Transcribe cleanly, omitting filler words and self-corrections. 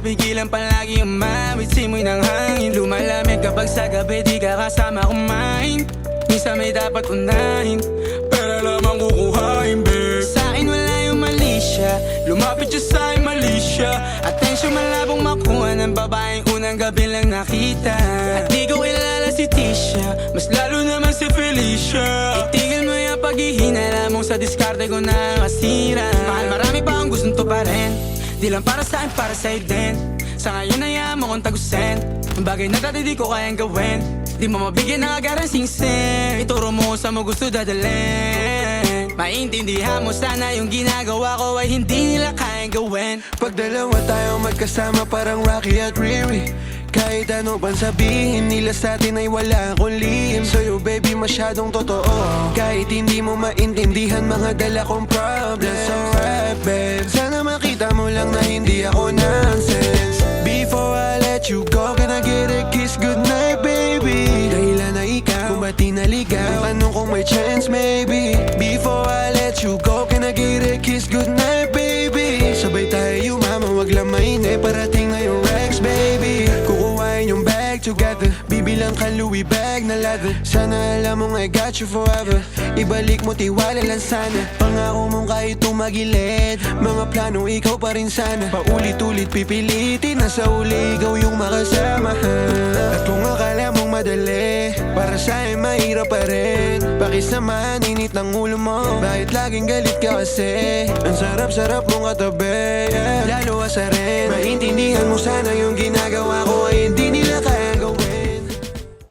mapigilan palagi umawit simoy ng hangin. Lumalamig kapag sa gabi di ka kasama kumain. Minsan may dapat unahin, pero lamang kukuhain, babe. Sa'kin wala yung mali siya, lumapit siya sa'kin mali siya. Atensyon malabong makuha ng babaeng unang gabi lang nakita. At di ko kilala si Tisha, mas lalo naman si Felicia. Itigil mo yung paghihinala mong sa diskarte ko na kasira. Mahal, marami pa akong gustong tuparin, di lang para sa'kin, para sa'yo din. Sa ngayon hayaan mo kong tagusin ang bagay na dati di ko kayang gawin. Di mo mabigyan ng agarang sing-sing, ituro mo sa mo gusto dadalhin. Maintindihan mo sana yung ginagawa ko ay hindi nila kayang gawin. Pag dalawa tayo magkasama parang Rocky at Riri, kahit ano pang sabihin nila sa'tin ay wala akong lihim. Sa'yo baby masyadong totoo, kahit hindi mo maintindihan mga dala kong problems. So rap babe, sana makita mo lang na hindi ako nonsense. Before I let you go, can I get a kiss goodnight baby? Dahilan na ikaw, kung ba't di naligaw, tanong kung may chance maybe. Before I let you go, can I get a kiss goodnight baby? Sabay tayo mama, wag lang mainip, parating na yung Rex baby. Kukuhain yung bag together, bibilang ka Louis bag na leather. Sana alam mong I got you forever, ibalik mo tiwala lang sana. Pangako mong kahit tumagilid, mga plano ikaw pa rin sana. Paulit-ulit pipilitin na sa uli ikaw yung makasama. At kung akala mong madali, para sa'yo mahirap pa rin. Pakisamahan init ng ulo mo, bakit laging galit ka kasi? Ang sarap-sarap mong katabi, yeah. Lalo asa rin, maintindihan mo sana yung ginagawa ko